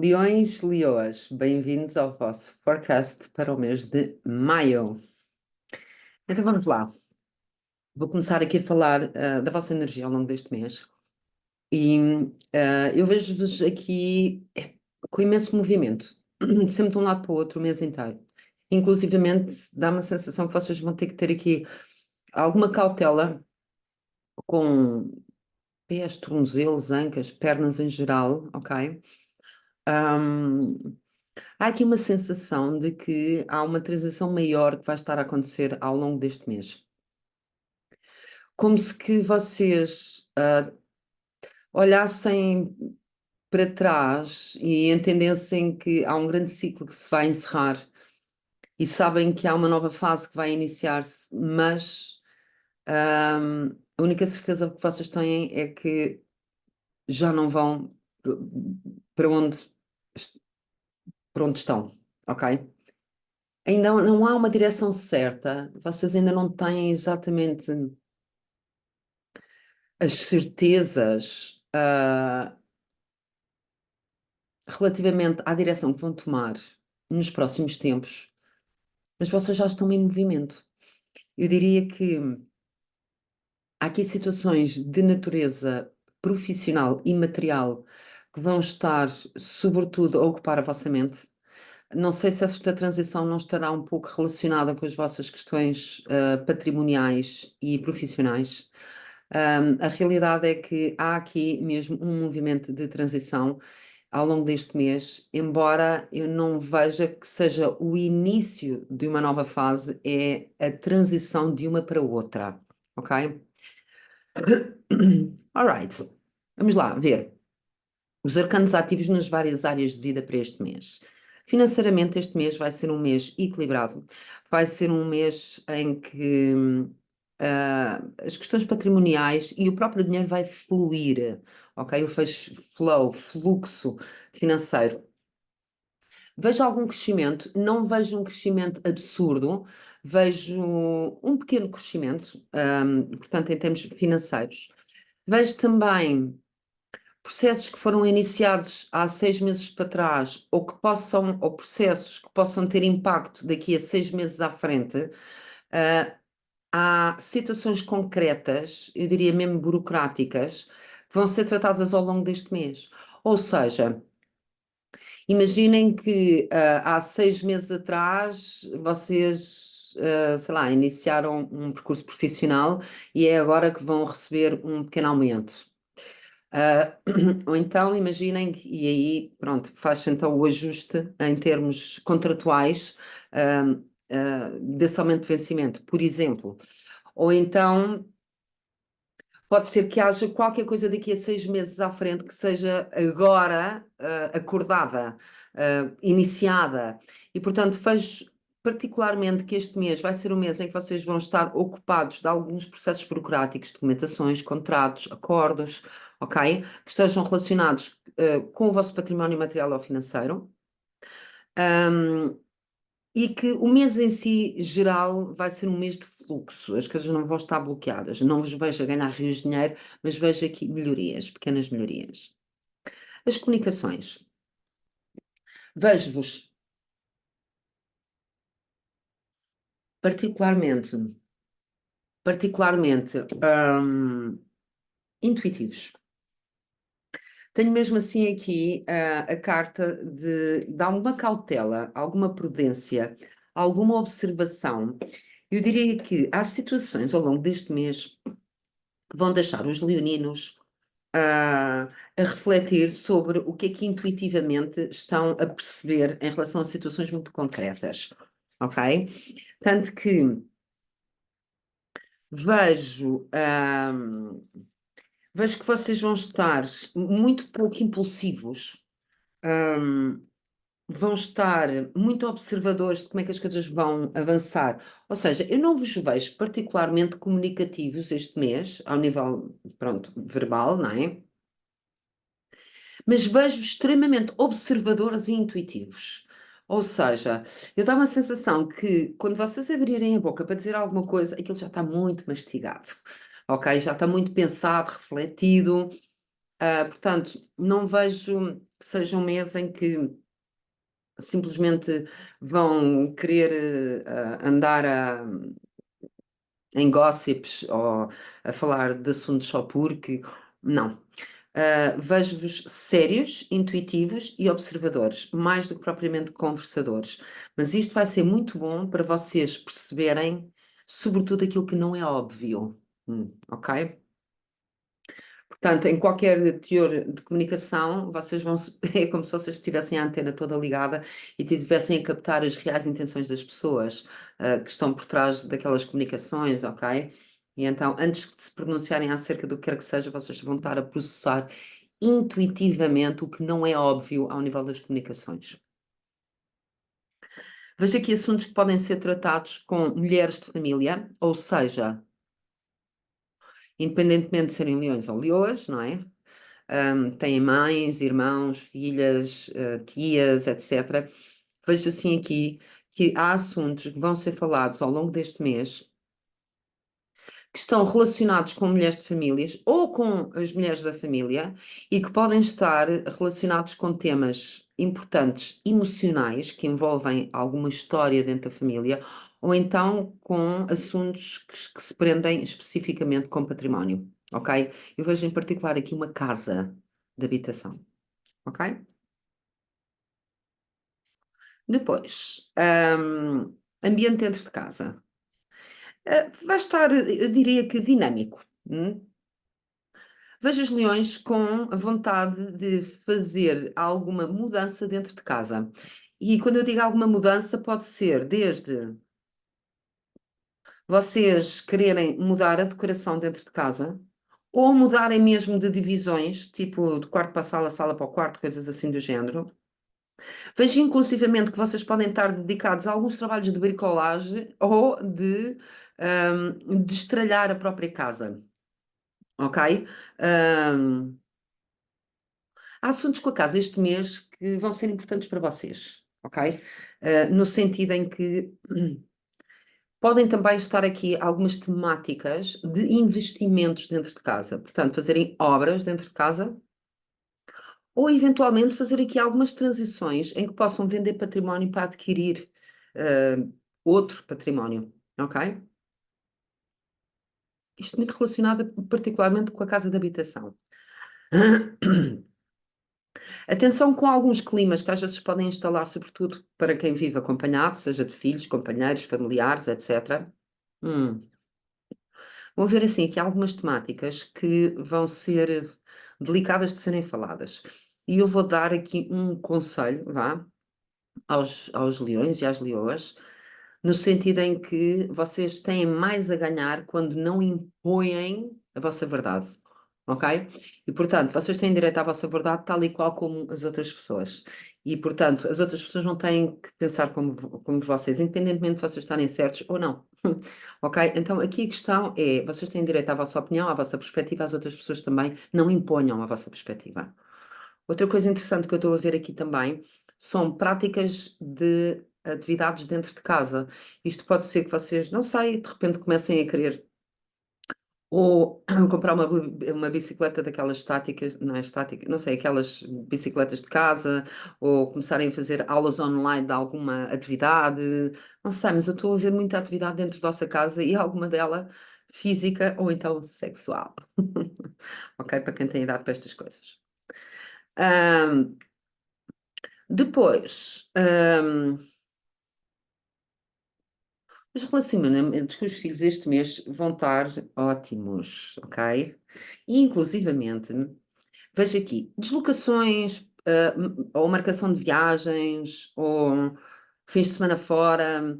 Leões, leoas, bem-vindos ao vosso forecast para o mês de maio. Então vamos lá. Vou começar aqui a falar da vossa energia ao longo deste mês. E eu vejo-vos aqui com imenso movimento, sempre de um lado para o outro o mês inteiro. Inclusivamente, dá-me a sensação que vocês vão ter que ter aqui alguma cautela com pés, tornozelos, ancas, pernas em geral, ok? Ahm, Há aqui uma sensação de que há uma transição maior que vai estar a acontecer ao longo deste mês. Como se que vocês olhassem para trás e entendessem que há um grande ciclo que se vai encerrar e sabem que há uma nova fase que vai iniciar-se, mas a única certeza que vocês têm é que já não vão para onde, para onde estão, ok? Ainda não há uma direção certa, vocês ainda não têm exatamente as certezas, relativamente à direção que vão tomar nos próximos tempos, mas vocês já estão em movimento. Eu diria que há aqui situações de natureza profissional e material que vão estar, sobretudo, a ocupar a vossa mente. Não sei se esta transição não estará um pouco relacionada com as vossas questões, patrimoniais e profissionais. A realidade é que há aqui mesmo um movimento de transição ao longo deste mês, embora eu não veja que seja o início de uma nova fase, é a transição de uma para outra, ok? Alright, vamos lá ver os arcanos ativos nas várias áreas de vida para este mês. Financeiramente, este mês vai ser um mês equilibrado, vai ser um mês em que as questões patrimoniais e o próprio dinheiro vai fluir, ok? Eu vejo flow, fluxo financeiro. Vejo algum crescimento, não vejo um crescimento absurdo, vejo um pequeno crescimento, portanto, em termos financeiros. Vejo também processos que foram iniciados há 6 meses para trás ou processos que possam ter impacto daqui a 6 meses à frente. ah, Há situações concretas, eu diria mesmo burocráticas, que vão ser tratadas ao longo deste mês. Ou seja, imaginem que há 6 meses atrás vocês, sei lá, iniciaram um percurso profissional e é agora que vão receber um pequeno aumento. Ah, ou então imaginem, e aí pronto, faz então o ajuste em termos contratuais, desse aumento de vencimento, por exemplo. Ou então pode ser que haja qualquer coisa daqui a 6 meses à frente que seja agora acordada, iniciada. E portanto vejo particularmente que este mês vai ser o mês em que vocês vão estar ocupados de alguns processos burocráticos, documentações, contratos, acordos, ok? Que estejam relacionados com o vosso património material ou financeiro. Um, e que o mês em si, geral, vai ser um mês de fluxo, as coisas não vão estar bloqueadas. Não vos vejo a ganhar rios de dinheiro, mas vejo aqui melhorias, pequenas melhorias. As comunicações. Vejo-vos particularmente intuitivos. Tenho mesmo assim aqui a carta de alguma cautela, alguma prudência, alguma observação. Eu diria que há situações ao longo deste mês que vão deixar os leoninos a refletir sobre o que é que intuitivamente estão a perceber em relação a situações muito concretas, ok? Tanto que vejo, vejo que vocês vão estar muito pouco impulsivos, ahm, vão estar muito observadores de como é que as coisas vão avançar. Ou seja, eu não vos vejo particularmente comunicativos este mês, ao nível, pronto, verbal, não é? Mas vejo extremamente observadores e intuitivos. Ou seja, eu dá uma sensação que quando vocês abrirem a boca para dizer alguma coisa, aquilo já está muito mastigado, ok? Já está muito pensado, refletido. Portanto, não vejo que seja um mês em que simplesmente vão querer andar em gossips ou a falar de assuntos só porque. Não. Vejo-vos sérios, intuitivos e observadores, mais do que propriamente conversadores. Mas isto vai ser muito bom para vocês perceberem, sobretudo, aquilo que não é óbvio. Ok? Portanto, em qualquer teor de comunicação, vocês vão, é como se vocês tivessem a antena toda ligada e tivessem a captar as reais intenções das pessoas, que estão por trás daquelas comunicações, ok? E então, antes de se pronunciarem acerca do que quer que seja, vocês vão estar a processar intuitivamente o que não é óbvio ao nível das comunicações. Veja aqui assuntos que podem ser tratados com mulheres de família, ou seja, independentemente de serem leões ou leoas, não é? Têm mães, irmãos, filhas, tias, etc. Vejo assim aqui que há assuntos que vão ser falados ao longo deste mês que estão relacionados com mulheres de famílias ou com as mulheres da família e que podem estar relacionados com temas importantes emocionais que envolvem alguma história dentro da família ou então com assuntos que se prendem especificamente com património, ok? Eu vejo em particular aqui uma casa de habitação, ok? Depois, ambiente dentro de casa. Vai estar, eu diria que dinâmico. Vejo os leões com a vontade de fazer alguma mudança dentro de casa. E quando eu digo alguma mudança, pode ser desde vocês quererem mudar a decoração dentro de casa, ou mudarem mesmo de divisões, tipo de quarto para a sala, sala para o quarto, coisas assim do género. Vejo inclusivamente que vocês podem estar dedicados a alguns trabalhos de bricolagem ou de estralhar a própria casa, ok? Ahm, Há assuntos com a casa este mês que vão ser importantes para vocês, ok? No sentido em que podem também estar aqui algumas temáticas de investimentos dentro de casa, portanto, fazerem obras dentro de casa ou eventualmente fazer aqui algumas transições em que possam vender património para adquirir outro património, ok? Isto muito relacionado particularmente com a casa de habitação. Atenção com alguns climas que às vezes podem instalar, sobretudo para quem vive acompanhado, seja de filhos, companheiros, familiares, etc. Hum. Vão ver assim aqui algumas temáticas que vão ser delicadas de serem faladas. E eu vou dar aqui um conselho, vá, aos leões e às leoas, no sentido em que vocês têm mais a ganhar quando não impõem a vossa verdade, ok? E portanto, vocês têm direito à vossa verdade tal e qual como as outras pessoas. E portanto, as outras pessoas não têm que pensar como vocês, independentemente de vocês estarem certos ou não. Ok? Então aqui a questão é: vocês têm direito à vossa opinião, à vossa perspectiva, as outras pessoas também não imponham a vossa perspectiva. Outra coisa interessante que eu estou a ver aqui também são práticas de atividades dentro de casa. Isto pode ser que vocês, não sei, de repente comecem a querer ou comprar uma bicicleta daquelas estáticas, não é estática, não sei, aquelas bicicletas de casa, ou começarem a fazer aulas online de alguma atividade. Não sei, mas eu estou a ver muita atividade dentro da vossa casa e alguma dela física ou então sexual. Ok? Para quem tem idade para estas coisas. Ahm, Depois, os relacionamentos com os filhos este mês vão estar ótimos, ok? E, inclusivamente, veja aqui, deslocações, ou marcação de viagens, ou fins de semana fora,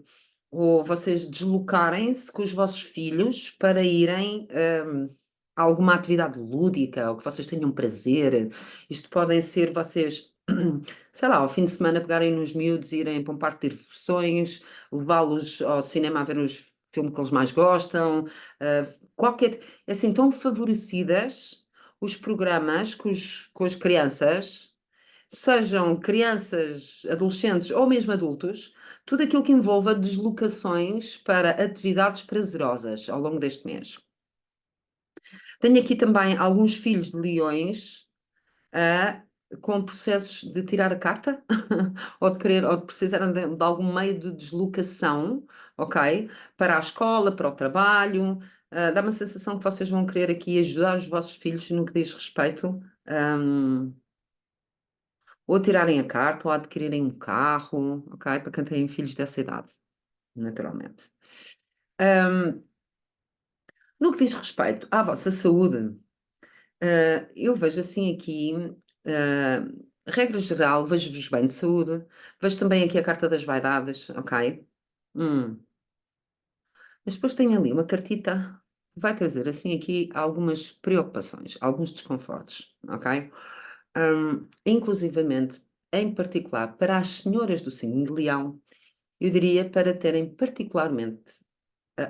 ou vocês deslocarem-se com os vossos filhos para irem, a alguma atividade lúdica, ou que vocês tenham prazer. Isto podem ser vocês, sei lá, ao fim de semana pegarem nos miúdos, irem para um parque de diversões, levá-los ao cinema a ver os filmes que eles mais gostam, qualquer, assim, tão favorecidas os programas com as crianças, sejam crianças, adolescentes ou mesmo adultos, tudo aquilo que envolva deslocações para atividades prazerosas ao longo deste mês. Tenho aqui também alguns filhos de leões ah, com processos de tirar a carta ou de querer ou de precisarem de algum meio de deslocação, ok? Para a escola, para o trabalho. Dá-me a sensação que vocês vão querer aqui ajudar os vossos filhos no que diz respeito, ou a tirarem a carta ou a adquirirem um carro, ok? Para quem tem filhos dessa idade, naturalmente. Ahm, no que diz respeito à vossa saúde, eu vejo assim aqui, regra geral, vejo-vos bem de saúde, vejo também aqui a carta das vaidades, ok? Hum. Mas depois tem ali uma cartita que vai trazer assim aqui algumas preocupações, alguns desconfortos, ok? Inclusivamente, em particular, para as senhoras do signo de Leão, eu diria para terem particularmente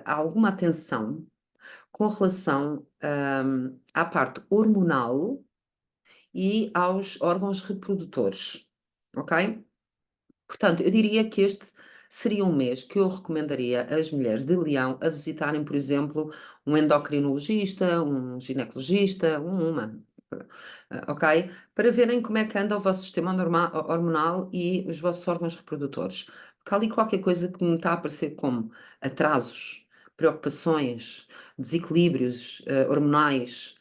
alguma atenção com relação à parte hormonal e aos órgãos reprodutores, ok? Portanto, eu diria que este seria um mês que eu recomendaria às mulheres de Leão a visitarem, por exemplo, um endocrinologista, um ginecologista, ok? Para verem como é que anda o vosso sistema hormonal e os vossos órgãos reprodutores. Porque há ali qualquer coisa que me está a aparecer como atrasos, preocupações, desequilíbrios, hormonais.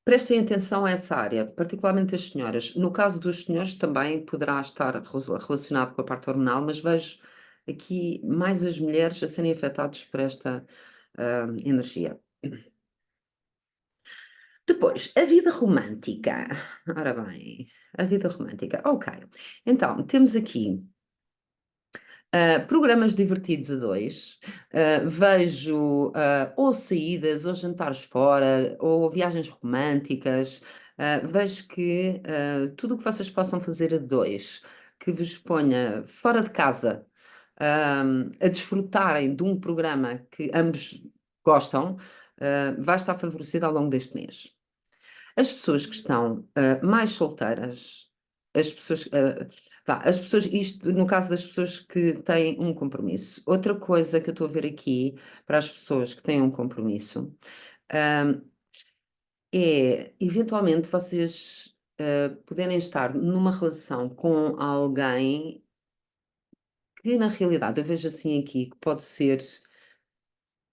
Prestem atenção a essa área, particularmente as senhoras. No caso dos senhores, também poderá estar relacionado com a parte hormonal, mas vejo aqui mais as mulheres a serem afetadas por esta energia. Depois, a vida romântica. Ora bem, a vida romântica. Ok. Então, temos aqui programas divertidos a dois. Vejo ou saídas, ou jantares fora, ou viagens românticas. Vejo que tudo o que vocês possam fazer a dois, que vos ponha fora de casa, a desfrutarem de um programa que ambos gostam, vai estar favorecido ao longo deste mês. As pessoas que estão mais solteiras, as pessoas, isto no caso das pessoas que têm um compromisso. Outra coisa que eu estou a ver aqui para as pessoas que têm um compromisso, ah, é eventualmente vocês poderem estar numa relação com alguém que na realidade eu vejo assim aqui que pode ser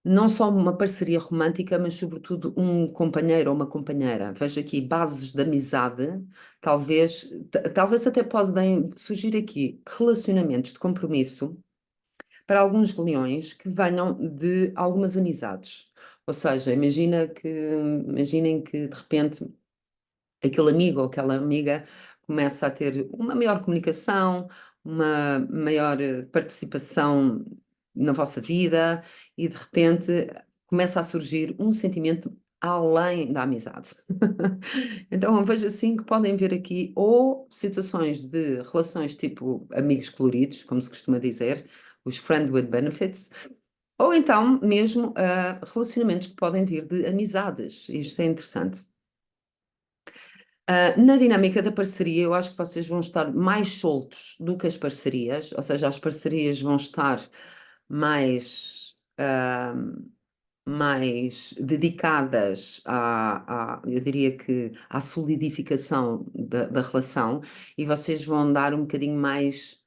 não só uma parceria romântica, mas sobretudo um companheiro ou uma companheira. Vejo aqui bases de amizade, talvez, talvez até podem surgir aqui relacionamentos de compromisso para alguns leões que venham de algumas amizades. Ou seja, imaginem que de repente aquele amigo ou aquela amiga começa a ter uma maior comunicação, uma maior participação na vossa vida e de repente começa a surgir um sentimento além da amizade. Então eu vejo assim que podem ver aqui ou situações de relações tipo amigos coloridos, como se costuma dizer, os friend with benefits, ou então mesmo relacionamentos que podem vir de amizades. Isto é interessante. Na dinâmica da parceria, eu acho que vocês vão estar mais soltos do que as parcerias, ou seja, as parcerias vão estar mais, mais dedicadas eu diria que à solidificação da relação, e vocês vão dar um bocadinho mais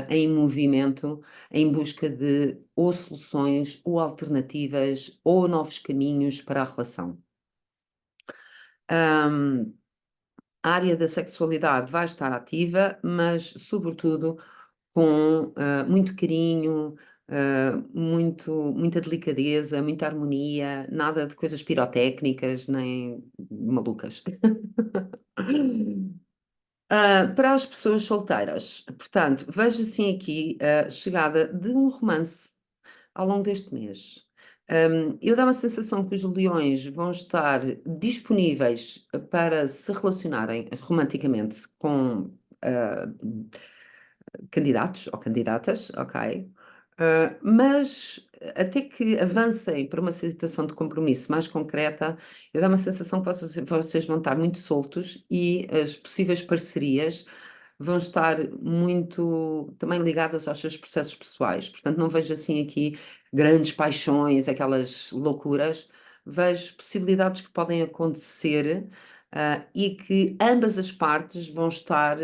em movimento, em busca de ou soluções, ou alternativas, ou novos caminhos para a relação. A área da sexualidade vai estar ativa, mas sobretudo com muito carinho, muita delicadeza, muita harmonia, nada de coisas pirotécnicas nem malucas. Para as pessoas solteiras, portanto, vejo assim aqui a chegada de um romance ao longo deste mês. Eu dá uma sensação que os leões vão estar disponíveis para se relacionarem romanticamente com ah, candidatos ou candidatas, ok? Mas até que avancem para uma situação de compromisso mais concreta, eu dá uma sensação que vocês vão estar muito soltos e as possíveis parcerias vão estar muito também ligadas aos seus processos pessoais. Portanto, não vejo assim aqui grandes paixões, aquelas loucuras, vejo possibilidades que podem acontecer, e que ambas as partes vão estar,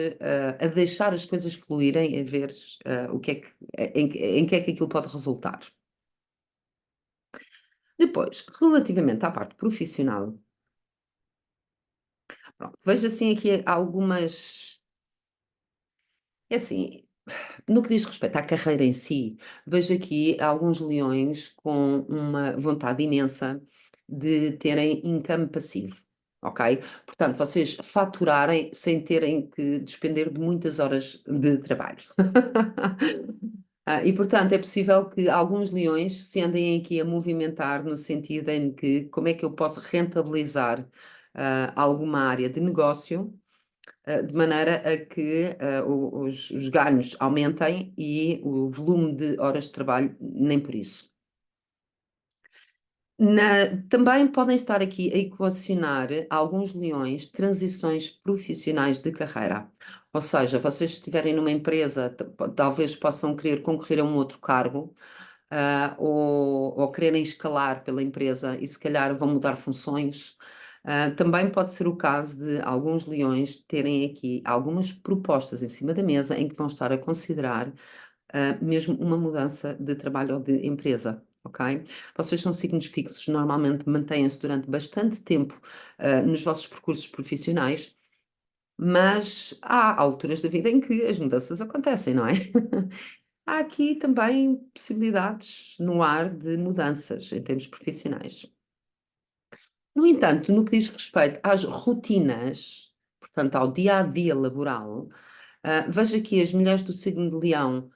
a deixar as coisas fluírem, a ver, o que é que, em que é que aquilo pode resultar. Depois, relativamente à parte profissional, pronto, vejo assim aqui algumas. É assim, no que diz respeito à carreira em si, vejo aqui alguns leões com uma vontade imensa de terem income passivo, ok? Portanto, vocês faturarem sem terem que despender de muitas horas de trabalho. E, portanto, é possível que alguns leões se andem aqui a movimentar no sentido em que como é que eu posso rentabilizar, alguma área de negócio, de maneira a que, os ganhos aumentem e o volume de horas de trabalho nem por isso. Também podem estar aqui a equacionar alguns leões transições profissionais de carreira. Ou seja, vocês estiverem numa empresa, talvez possam querer concorrer a um outro cargo, ou quererem escalar pela empresa e se calhar vão mudar funções. Também pode ser o caso de alguns leões terem aqui algumas propostas em cima da mesa em que vão estar a considerar, mesmo uma mudança de trabalho ou de empresa. Ok? Vocês são signos fixos, normalmente mantêm-se durante bastante tempo, nos vossos percursos profissionais, mas há alturas da vida em que as mudanças acontecem, não é? Há aqui também possibilidades no ar de mudanças em termos profissionais. No entanto, no que diz respeito às rotinas, portanto, ao dia a dia laboral, vejo aqui as mulheres do signo de Leão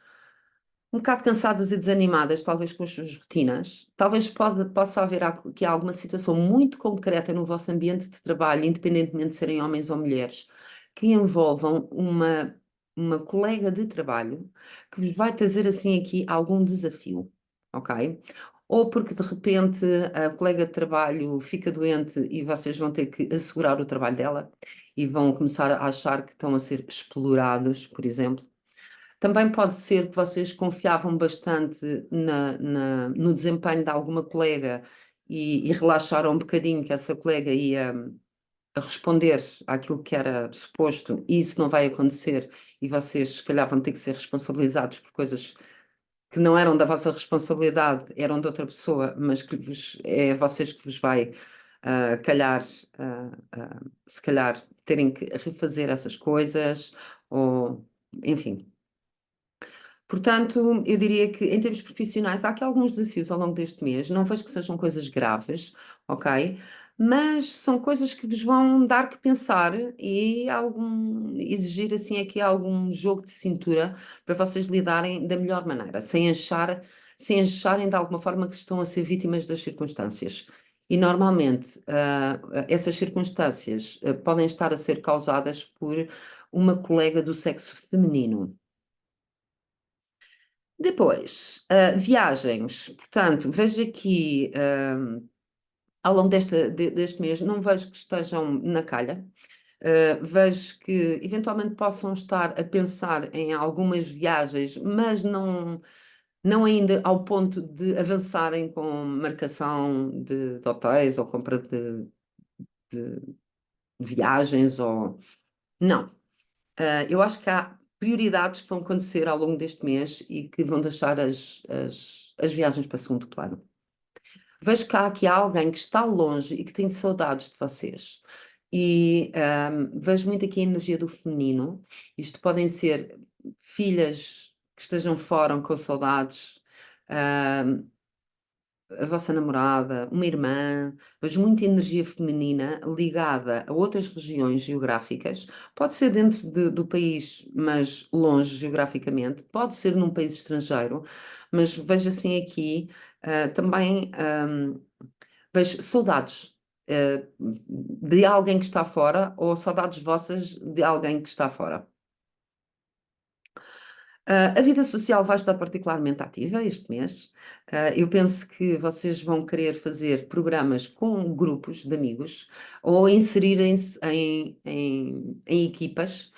um bocado cansadas e desanimadas, talvez com as suas rotinas. Talvez possa haver aqui alguma situação muito concreta no vosso ambiente de trabalho, independentemente de serem homens ou mulheres, que envolvam uma colega de trabalho que vos vai trazer assim aqui algum desafio, ok? Ou porque de repente a colega de trabalho fica doente e vocês vão ter que assegurar o trabalho dela e vão começar a achar que estão a ser explorados, por exemplo. Também pode ser que vocês confiavam bastante no desempenho de alguma colega e relaxaram um bocadinho que essa colega ia a responder àquilo que era suposto, e isso não vai acontecer, e vocês, se calhar, vão ter que ser responsabilizados por coisas que não eram da vossa responsabilidade, eram de outra pessoa, mas que é vocês que vos vai, calhar, se calhar, terem que refazer essas coisas, ou enfim. Portanto, eu diria que em termos profissionais há aqui alguns desafios ao longo deste mês. Não vejo que sejam coisas graves, ok? Mas são coisas que vos vão dar que pensar e exigir assim aqui algum jogo de cintura para vocês lidarem da melhor maneira, sem acharem de alguma forma que estão a ser vítimas das circunstâncias. E normalmente, essas circunstâncias, podem estar a ser causadas por uma colega do sexo feminino. Depois, viagens. Portanto, vejo aqui, ao longo deste mês, não vejo que estejam na calha. Vejo que eventualmente possam estar a pensar em algumas viagens, mas não ainda ao ponto de avançarem com marcação de hotéis ou compra de viagens ou. Não. Eu acho que há prioridades que vão acontecer ao longo deste mês e que vão deixar as viagens para segundo plano. Vejo que há aqui alguém que está longe e que tem saudades de vocês. E vejo muito aqui a energia do feminino. Isto podem ser filhas que estejam fora com saudades, a vossa namorada, uma irmã, vejo muita energia feminina ligada a outras regiões geográficas. Pode ser dentro do país, mas longe geograficamente. Pode ser num país estrangeiro, mas vejo assim aqui, também, vejo saudades, de alguém que está fora ou saudades vossas de alguém que está fora. A vida social vai estar particularmente ativa este mês. Eu penso que vocês vão querer fazer programas com grupos de amigos ou inserirem-se em equipas.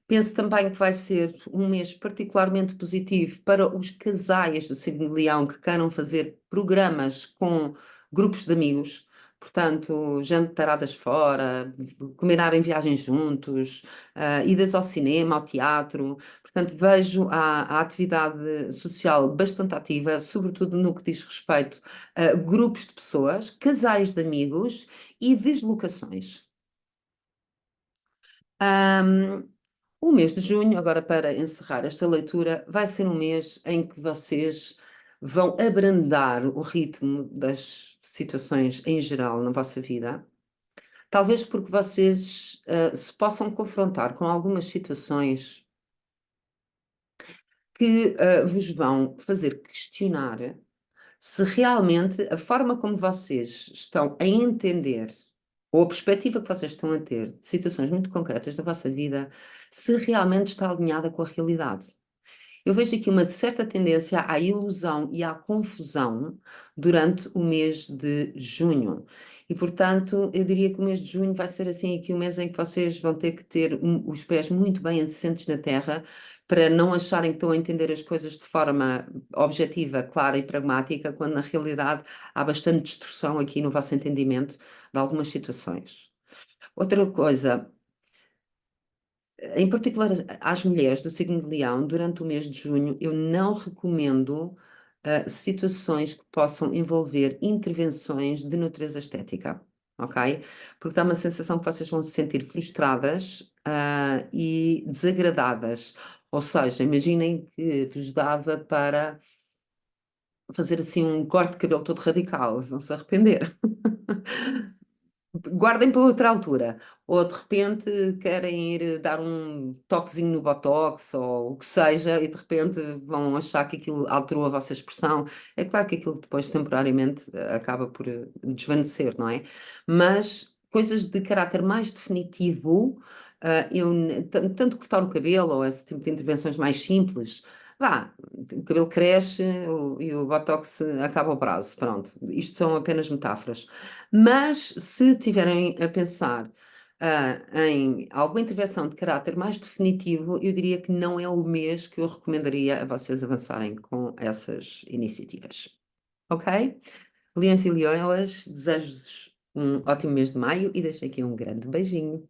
Penso também que vai ser um mês particularmente positivo para os casais do signo de Leão que queiram fazer programas com grupos de amigos, portanto, jantaradas fora, combinarem viagens juntos, idas ao cinema, ao teatro. Portanto, vejo a atividade social bastante ativa, sobretudo no que diz respeito a grupos de pessoas, casais de amigos e deslocações. Ahm, o mês de junho, agora para encerrar esta leitura, vai ser um mês em que vocês vão abrandar o ritmo das situações em geral na vossa vida. Talvez porque vocês se possam confrontar com algumas situações que vos vão fazer questionar se realmente a forma como vocês estão a entender, ou a perspectiva que vocês estão a ter de situações muito concretas da vossa vida, se realmente está alinhada com a realidade. Eu vejo aqui uma certa tendência à ilusão e à confusão durante o mês de junho. E, portanto, eu diria que o mês de junho vai ser assim aqui um mês em que vocês vão ter que ter os pés muito bem assentes na terra para não acharem que estão a entender as coisas de forma objetiva, clara e pragmática, quando na realidade há bastante distorção aqui no vosso entendimento de algumas situações. Outra coisa, em particular, às mulheres do signo de Leão, durante o mês de junho, eu não recomendo situações que possam envolver intervenções de natureza estética, ok? Porque dá uma sensação que vocês vão se sentir frustradas, e desagradadas. Ou seja, imaginem que vos dava para fazer assim um corte de cabelo todo radical, vão se arrepender. Guardem para outra altura. Ou de repente querem ir dar um toquezinho no Botox ou o que seja, e de repente vão achar que aquilo alterou a vossa expressão. É claro que aquilo depois temporariamente acaba por desvanecer, não é? Mas coisas de caráter mais definitivo, tanto cortar o cabelo ou esse tipo de intervenções mais simples. Vá, o cabelo cresce e o Botox acaba o prazo. Pronto, isto são apenas metáforas. Mas se tiverem a pensar, em alguma intervenção de caráter mais definitivo, eu diria que não é o mês que eu recomendaria a vocês avançarem com essas iniciativas. Ok? Leões e leoas, desejo-vos um ótimo mês de maio e deixo aqui um grande beijinho.